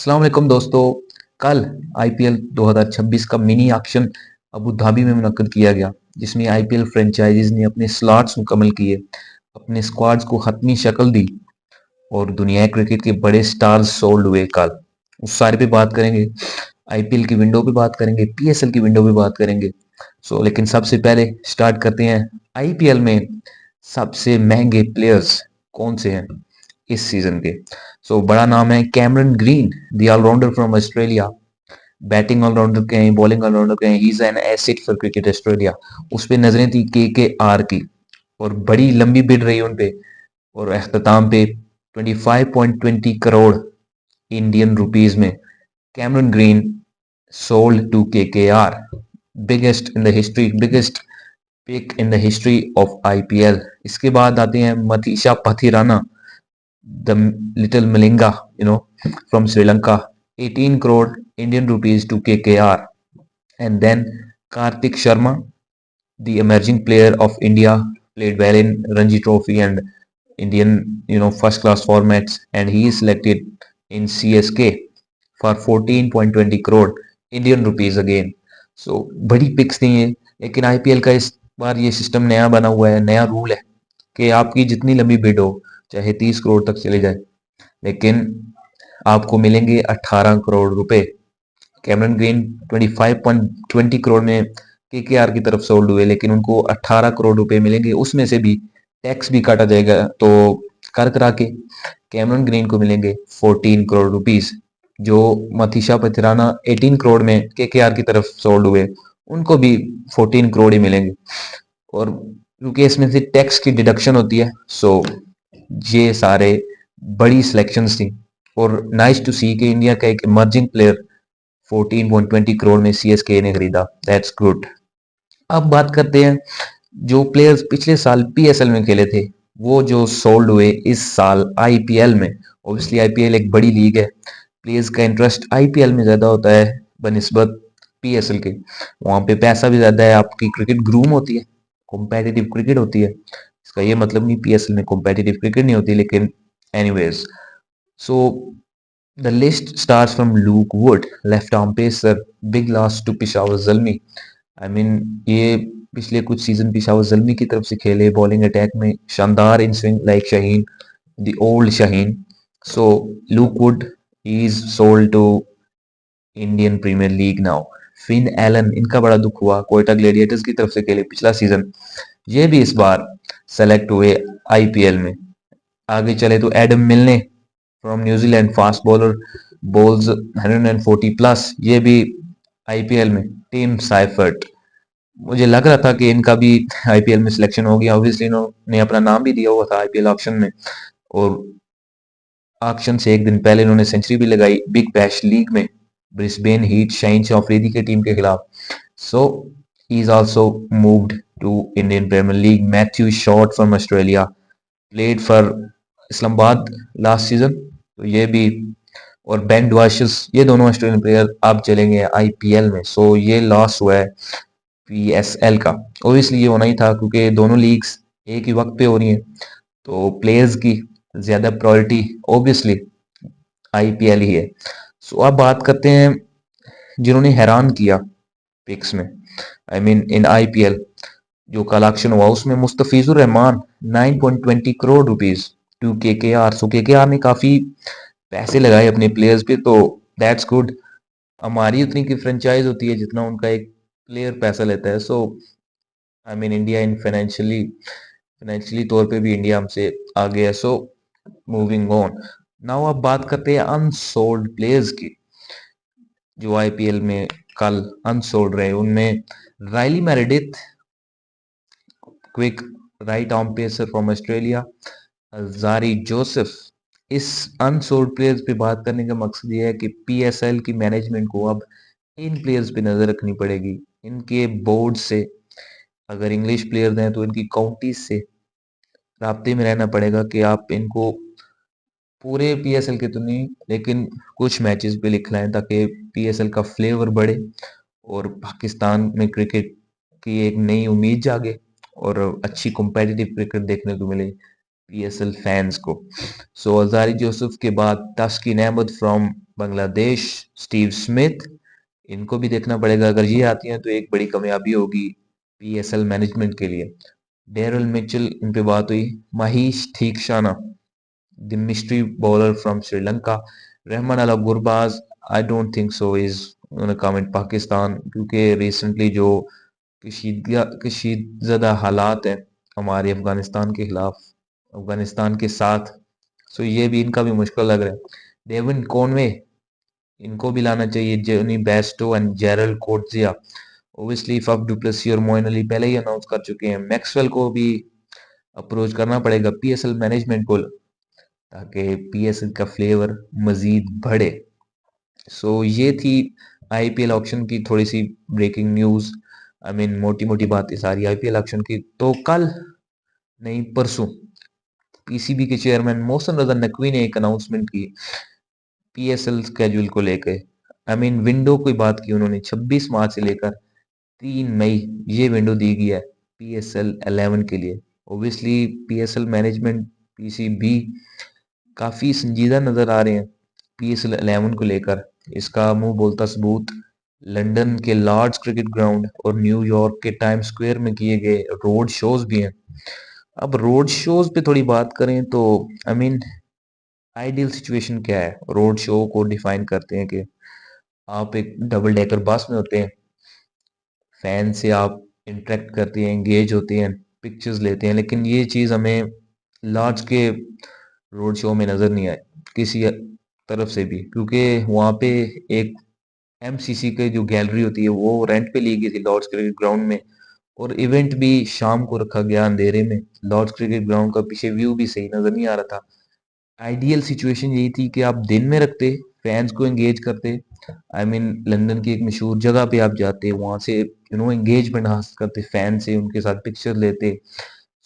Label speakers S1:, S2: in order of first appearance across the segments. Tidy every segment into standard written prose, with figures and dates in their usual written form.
S1: अस्सलाम वालेकुम दोस्तों। कल आईपीएल 2026 का मिनी ऑक्शन अबू धाबी में मुनक्कद किया गया, जिसमें आईपीएल फ्रेंचाइजीज ने अपने स्लॉट्स मुकम्मल किए, अपने स्क्वाड्स को हतमी शक्ल दी और दुनिया क्रिकेट के बड़े स्टार्स सोल्ड हुए कल। उस सारे पे बात करेंगे, आईपीएल की विंडो पे बात करेंगे, पीएसएल की विंडो पे बात करेंगे। लेकिन सबसे पहले स्टार्ट करते हैं आईपीएल में सबसे महंगे प्लेयर्स कौन से हैं इस सीजन के। बड़ा नाम है Cameron Green, the allrounder from Australia. Batting allrounder के हैं, बॉलिंग ऑलराउंडर के हैं, he is an asset for cricket Australia. उस पे नजरें थी के आर की और बड़ी लंबी बिड रही उन पे, और अख्ताम पे 25.20 करोड़ इंडियन रुपीस में Cameron Green sold to K R. Biggest in the history, biggest pick in the history of IPL. इसके बाद आते हैं Matheesha Pathirana, the little Malinga, from Sri Lanka, 18 crore Indian rupees to KKR. And then Karthik Sharma, the emerging player of India, played well in Ranji Trophy and Indian, first class formats, and he is selected in CSK for 14.20 crore Indian rupees again. बड़ी pics नहीं है, लेकिन IPL का इस बार ये system नया बना हुआ है, नया रूल है कि आपकी जितनी लंबी बिड हो, चाहे 30 करोड़ तक चले जाए, लेकिन आपको मिलेंगे 18 करोड़ रुपए। कैमरन ग्रीन 25.20 करोड़ में केकेआर की तरफ सोल्ड हुए, लेकिन उनको 18 करोड़ रुपए मिलेंगे, उसमें से भी टैक्स भी काटा जाएगा। तो कर करा के कैमरन ग्रीन को मिलेंगे 14 करोड़ रुपीस। जो मथीशा पथिराना 18 करोड़ में केकेआर की तरफ सोल्ड हुए, उनको भी 14 करोड़ ही मिलेंगे। और क्योंकि इसमें से टैक्स की डिडक्शन होती है, ये सारे बड़ी सिलेक्शंस थी। और नाइस टू सी कि इंडिया का एक इमर्जिंग प्लेयर 14.20 करोड़ में सीएसके ने खरीदा, दैट्स गुड। अब बात करते हैं जो प्लेयर्स पिछले साल पीएसएल में खेले थे, वो जो सोल्ड हुए इस साल आईपीएल में। ऑब्वियसली आईपीएल एक बड़ी लीग है, प्लेयर्स का इंटरेस्ट आईपीएल में ज्यादा होता है बनिस्बत पीएसएल के। वहां पे पैसा भी ज्यादा है, आपकी क्रिकेट ग्रूम होती है, कॉम्पिटिटिव क्रिकेट होती है। इसका ये मतलब नहीं पीएसएल में कॉम्पिटिटिव क्रिकेट नहीं होती, लेकिन anyways. So the list starts from Luke Wood, left arm pacer, big loss to Peshawar Zalmi. I mean ये पिछले कुछ सीजन पेशावर ज़ल्मी की तरफ से खेले, बॉलिंग अटैक में शानदार in swing like Shaheen, the old Shaheen. Luke Wood is sold to Indian Premier League now. Finn Allen, इनका बड़ा दुख हुआ, कोयटा ग्लेडिएटर्स की तरफ से खेले पिछला सीजन, ये भी इस बार सेलेक्ट हुए आईपीएल में। आगे चले तो एडम मिलने from New Zealand, fast bowler, balls 140 plus, ये भी आईपीएल में। टीम साइफर्ट, मुझे लग रहा था कि इनका भी आईपीएल में सिलेक्शन हो गया, ऑब्वियसली इन्होंने अपना नाम भी दिया हुआ था आईपीएल ऑक्शन में, और ऑक्शन से एक दिन पहले इन्होंने सेंचुरी भी लगाई बिग बैश लीग में ब्रिस्बेन हीट शाहीन अफरीदी के टीम के खिलाफ। He is also moved to Indian Premier League. Matthew Short from Australia, played for Islamabad last season, तो ये भी। और बेन डुआशस, ये दोनों ऑस्ट्रेलियन प्लेयर अब चलेंगे आईपीएल में। ये लॉस हुआ है पीएसएल का। ओब्वियसली ये होना ही था, क्योंकि दोनों लीग्स एक ही वक्त पे हो रही हैं, तो प्लेयर्स की ज्यादा प्रायोरिटी ऑब्वियसली आईपीएल ही है। अब बात करते हैं जिन्होंने हैरान किया पिक्स में, आई मीन इन आईपीएल। जो कल ऑक्शन हुआ उसमें Mustafizur Rahman 9.20 crore rupees to KKR. KKR ने काफी पैसे लगाए अपने प्लेयर्स पे, तो दैट्स गुड। हमारी उतनी की फ्रेंचाइज होती है जितना उनका एक प्लेयर पैसा लेता है। I mean India in financially तौर पे भी इंडिया हमसे आगे है। मूविंग ऑन नाउ, अब बात करते हैं अनसोल्ड प्लेयर्स की जो आईपीएल में कल अनसोल्ड रहे। उनमें Riley Meredith, quick right arm pacer from Australia, Alzarri Joseph. इस अनसोल्ड प्लेयर्स पे बात करने का मकसद ये है कि पीएसएल की मैनेजमेंट को अब इन प्लेयर्स पे नजर रखनी पड़ेगी। इनके बोर्ड से, अगर इंग्लिश प्लेयर्स हैं तो इनकी काउंटीज से राब्ते में रहना पड़ेगा कि आप इनको पूरे पीएसएल के तो नहीं, लेकिन कुछ मैचेस पे लिख लाएं, ताकि पीएसएल का फ्लेवर बढ़े और पाकिस्तान में क्रिकेट की एक नई उम्मीद जागे और अच्छी कॉम्पिटिटिव क्रिकेट देखने को मिले पीएसएल फैंस को। सो अजारी जोसेफ के बाद Taskin Ahmed from Bangladesh, Steve Smith, इनको भी देखना पड़ेगा। अगर ये आती हैं तो एक बड़ी कामयाबी होगी पीएसएल मैनेजमेंट के लिए। डेरल मिचेल, इन पे बात हुई। Maheesh Theekshana, the mystery bowler from Sri Lanka. Rahmanullah Gurbaz, I don't think so is उन्होंने कमेंट पाकिस्तान, क्योंकि रिसेंटली जो कशीदज़दा हालात हैं हमारे अफगानिस्तान के खिलाफ, अफगानिस्तान के साथ, सो ये भी इनका भी मुश्किल लग रहा है। डेविन कॉनवे, इनको भी लाना चाहिए। Jonny Bairstow and Gerald Coetzee. Obviously Faf du Plessis और मोइन अली पहले ही अनाउंस कर चुके हैं। मैक्सवेल को भी अप्रोच करना पड़ेगा पीएसएल मैनेजमेंट को, ताकि पीएसएल का फ्लेवर मजीद बढ़े। सो ये थी आईपीएल ऑक्शन की थोड़ी सी ब्रेकिंग न्यूज। आई मीन मोटी मोटी बातें सारी आईपीएल ऑक्शन की। तो कल नहीं परसों पीसीबी के चेयरमैन मोहसिन रजा नकवी ने एक अनाउंसमेंट की पीएसएल स्केड्यूल को लेकर। आई मीन विंडो की बात की उन्होंने, 26 मार्च से लेकर 3 मई ये विंडो दी गई है पीएसएल 11 के लिए। ओबियसली पीएसएल मैनेजमेंट, पीसीबी काफी संजीदा नजर आ रहे हैं पीएसएल 11 को लेकर। इसका मुंह बोलता सबूत लंदन के लॉर्ड्स क्रिकेट ग्राउंड और न्यूयॉर्क के टाइम स्क्वायर में किए गए रोड शोज भी हैं। अब रोड शोज पे थोड़ी बात करें तो आई मीन आइडियल सिचुएशन क्या है? रोड शो को डिफाइन करते हैं कि आप एक डबल डेकर बस में होते हैं, फैन से आप इंटरेक्ट करते हैं, एंगेज होते हैं, पिक्चर्स लेते हैं। लेकिन ये चीज़ हमें लार्ज के रोड शो में नज़र नहीं आए किसी तरफ से भी, क्योंकि वहाँ पे एक एमसीसी की जो गैलरी होती है वो रेंट पे ली गई थी लॉर्ड्स क्रिकेट ग्राउंड में, और इवेंट भी शाम को रखा गया अंधेरे में। लॉर्ड्स क्रिकेट ग्राउंड का पीछे व्यू भी सही नज़र नहीं आ रहा था। आइडियल सिचुएशन यही थी कि आप दिन में रखते, फैंस को एंगेज करते। आई मीन लंदन की एक मशहूर जगह पे आप जाते, वहां से एंगेजमेंट हासिल करते फैन से, उनके साथ पिक्चर लेते,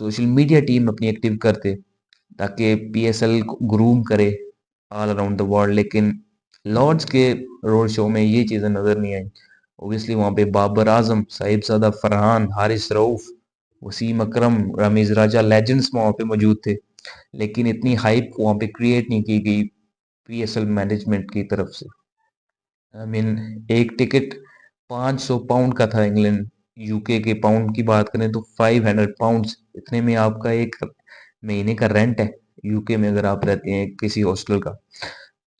S1: सोशल मीडिया टीम अपनी एक्टिव करते, ताकि पीएसएल को ग्रूम करे ऑल अराउंड द वर्ल्ड। लेकिन लॉर्ड्स के रोड शो में ये चीज़ें नज़र नहीं आई। ओबियसली वहाँ पे बाबर आजम, साहिबजादा फरहान, हारिस रऊफ, वसीम अकरम, रमीज राजा, लेजेंड्स वहाँ पे मौजूद थे। लेकिन इतनी हाइप वहाँ पे क्रिएट नहीं की गई पीएसएल मैनेजमेंट की तरफ से। आई मीन एक टिकट 500 पाउंड का था इंग्लैंड। यूके के पाउंड की बात करें तो 500 पाउंड्स, इतने में आपका एक महीने का रेंट है यूके में, अगर आप रहते हैं किसी हॉस्टल का,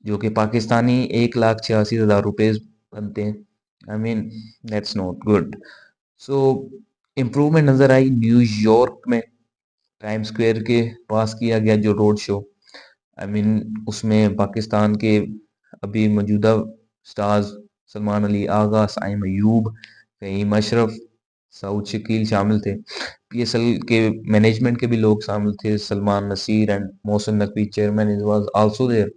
S1: जो कि पाकिस्तानी 1,86,000 रुपए बनते हैं। I mean that's not good. So improvement नजर आई न्यूयॉर्क में, टाइम स्क्वायर के पास किया गया जो रोड शो। आई मीन उसमें पाकिस्तान के अभी मौजूदा स्टार्स सलमान अली आगा, साइम अयूब, फ़हीम अशरफ, सऊद शकील शामिल थे। पीएसएल के मैनेजमेंट के भी लोग शामिल थे, Salman Naseer and Mohsin Naqvi chairman is was also there.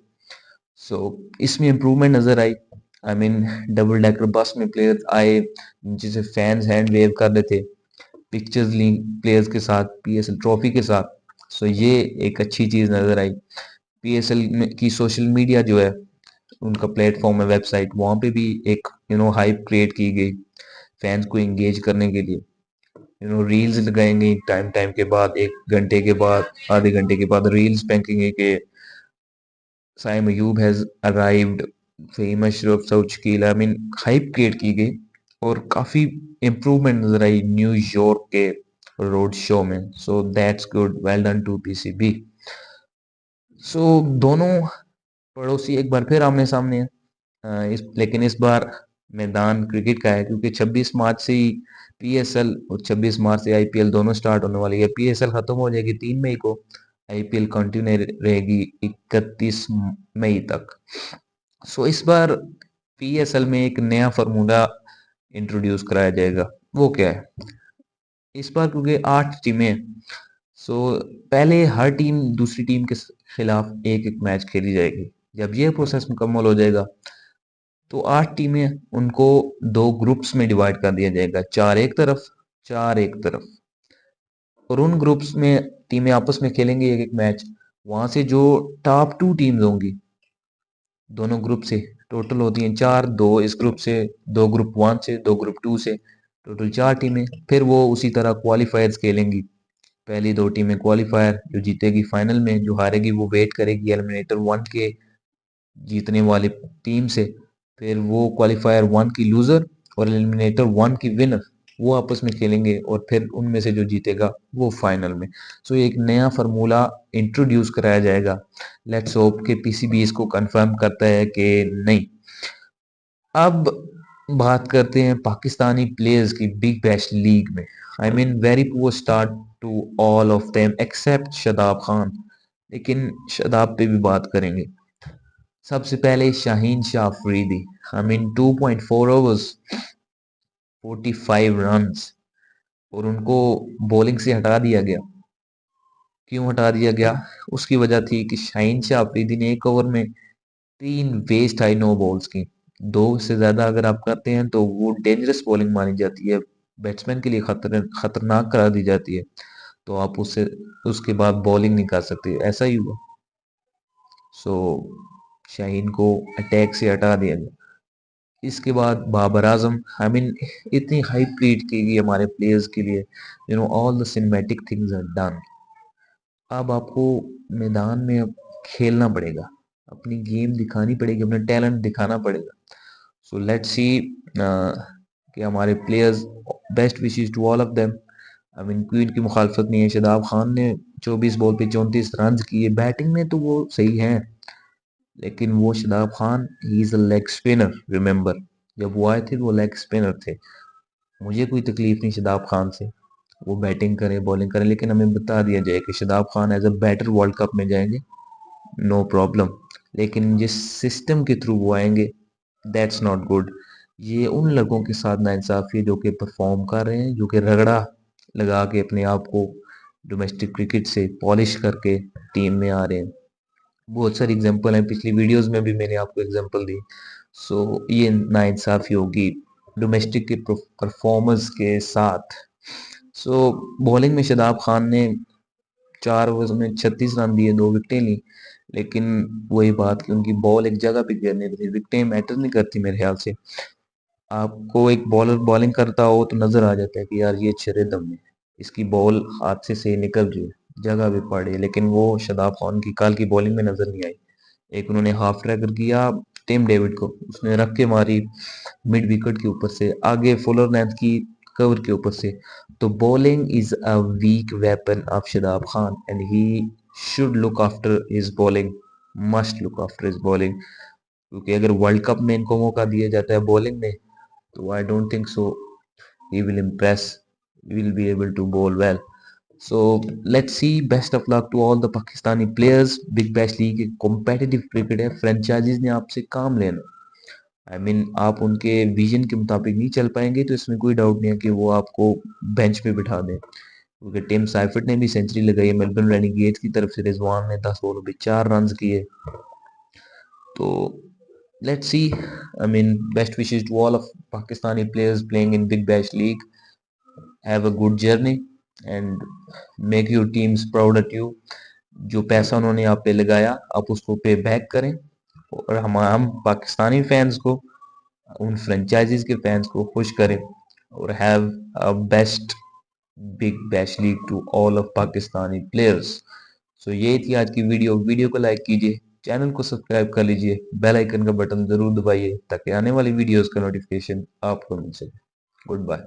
S1: So इसमें इम्प्रूवमेंट नजर आई। I mean double decker bus में प्लेयर्स आए जिसे फैंस हैंड वेव कर रहे थे, पिक्चर्स ली प्लेयर्स के साथ, पीएसएल ट्रॉफी के साथ। सो ये एक अच्छी चीज नजर आई। पीएसएल की सोशल मीडिया जो है, उनका प्लेटफॉर्म है, वेबसाइट, वहां पे भी एक हाइप क्रिएट की गई फैंस को एंगेज करने के लिए। रील्स लगाएंगे टाइम टाइम के बाद, 1 घंटे के बाद, आधे घंटे के बाद रील्स फेंकेंगे कि Saim Ayub has arrived, Fahim Ashraf, Saud Shakeel. I mean hype create की गई और काफी इम्प्रूवमेंट नजर आई न्यूयॉर्क के रोड शो में। So that's good, well done to PCB. So दोनों पड़ोसी एक बार फिर आमने सामने हैं। लेकिन इस बार मैदान क्रिकेट का है, क्योंकि 26 मार्च से ही पीएसएल और 26 मार्च से आईपीएल दोनों स्टार्ट होने वाली है। पीएसएल खत्म हो जाएगी 3 मई को, आईपीएल कंटिन्यू रहेगी 31 मई तक। सो इस बार पीएसएल में एक नया फार्मूला इंट्रोड्यूस कराया जाएगा। वो क्या है? इस बार क्योंकि 8 टीमें हैं, सो पहले हर टीम दूसरी टीम के खिलाफ एक एक मैच खेली जाएगी। जब ये प्रोसेस मुकम्मल हो जाएगा तो 8 टीमें, उनको 2 ग्रुप्स में डिवाइड कर दिया जाएगा, 4 एक तरफ, 4 एक तरफ। और उन ग्रुप्स में टीमें आपस में खेलेंगी एक एक मैच। वहां से जो टॉप 2 टीम्स होंगी दोनों ग्रुप से, टोटल होती हैं 4, 2 इस ग्रुप से, 2 ग्रुप 1 से, 2 ग्रुप 2 से, टोटल 4 टीमें। फिर वो उसी तरह क्वालिफायर्स खेलेंगी पहली 2 टीमें क्वालिफायर, जो जीतेगी फाइनल में, जो हारेगी वो वेट करेगी एलिमिनेटर 1 के जीतने वाली टीम से। फिर वो क्वालिफायर 1 की लूजर और एलिमिनेटर 1 की विनर वो आपस में खेलेंगे और फिर उनमें से जो जीतेगा वो फाइनल में। सो एक नया फार्मूला इंट्रोड्यूस कराया जाएगा। लेट्स होप कि पीसीबी इसको कंफर्म करता है कि नहीं। अब बात करते हैं पाकिस्तानी प्लेयर्स की बिग बैश लीग में। I mean very poor start to all of them except Shadab Khan. लेकिन शादाब पे भी बात करेंगे। सबसे पहले Shaheen Shah Afridi. I mean 2.4 overs 45 runs और उनको बॉलिंग से हटा दिया गया। क्यों हटा दिया गया? उसकी वजह थी कि शाहीन शाह अफरीदी ने एक ओवर में 3 वेस्ट आई नो बॉल्स की। 2 से ज्यादा अगर आप करते हैं तो वो डेंजरस बॉलिंग मानी जाती है, बैट्समैन के लिए खतरनाक करार दी जाती है। तो आप उससे उसके बाद बॉलिंग नहीं कर सकते, ऐसा ही हुआ। सो शाहीन को अटैक से हटा दिया गया। इसके बाद बाबर आजम। आई मीन इतनी हाई क्रिएट की गई हमारे प्लेयर्स के लिए, all the cinematic things are done. अब आपको मैदान में अब खेलना पड़ेगा, अपनी गेम दिखानी पड़ेगी, अपना टैलेंट दिखाना पड़ेगा। सो लेट्स सी कि हमारे players, best wishes to all of them. I mean queen की मुखालफत नहीं है। शादाब खान ने 24 बॉल पे 34 रन किए। बैटिंग में तो वो सही है, लेकिन वो Shadab Khan he is a leg spinner. Remember, जब वो आए थे वो लेग स्पिनर थे। मुझे कोई तकलीफ नहीं शादाब खान से, वो बैटिंग करें बॉलिंग करें, लेकिन हमें बता दिया जाए कि Shadab Khan as a batter World Cup में जाएंगे, नो प्रॉब्लम। लेकिन जिस सिस्टम के थ्रू वो आएंगे, दैट्स नॉट गुड। ये उन लोगों के साथ नाइंसाफी है जो कि परफॉर्म कर रहे हैं, जो कि रगड़ा लगा के अपने आप को डोमेस्टिक क्रिकेट से पॉलिश करके टीम में आ रहे हैं। बहुत सारी एग्जांपल हैं, पिछली वीडियोस में भी मैंने आपको एग्जांपल दी। सो ये नाइंसाफी होगी डोमेस्टिक के परफॉर्मर्स के साथ। सो बॉलिंग में शादाब खान ने 4 ओवर्स में 36 रन दिए, 2 विकेटें ली। लेकिन वही बात कि उनकी बॉल एक जगह पे गिरनी थी, विकेटें मैटर नहीं करती मेरे ख्याल से। आपको एक बॉलर बॉलिंग करता हो तो नजर आ जाता है कि यार ये छरे दम है, इसकी बॉल हाथ से निकल रही है, जगह भी पड़ी है। लेकिन वो शादाब खान की कल की बॉलिंग में नजर नहीं आई। एक उन्होंने हाफ ट्रैकर किया टिम डेविड को, उसने रख के मारी मिड विकेट के ऊपर से, आगे फुलर लेंथ की कवर के ऊपर से। तो bowling is a weak weapon of Shadab Khan and he should look after his bowling, must look after his bowling. क्योंकि अगर वर्ल्ड कप में इनको मौका दिया जाता है बॉलिंग में, तो आई don't think so he will impress, he will be able to bowl well. So let's see, best of luck to all the Pakistani players. Big Bash League एक competitive cricket है, franchises ने आपसे काम लेना। I mean आप उनके vision के मुताबिक नहीं चल पाएंगे तो इसमें कोई डाउट नहीं है कि वो आपको बेंच पे बिठा दें। क्योंकि टिम साइफर्ट ने भी सेंचुरी लगाई है मेलबर्न रेनिगेट्स की तरफ से, रिजवान ने 10 बॉलों पे 4 रन किए। तो let's see. I mean, best wishes to all of Pakistani players playing in Big Bash League. Have a good journey and make your teams proud at you. जो पैसा उन्होंने आप पे लगाया आप उसको पे बैक करें, और हम पाकिस्तानी फैंस को, उन फ्रेंचाइजीज के फैंस को खुश करें, और have a best big bash league to all of Pakistani players. So ये थी आज की वीडियो को लाइक कीजिए, चैनल को सब्सक्राइब कर लीजिए, बेल आइकन का बटन जरूर दबाइए ताकि आने वाली वीडियोस का नोटिफिकेशन आपको मिल सके। Good bye.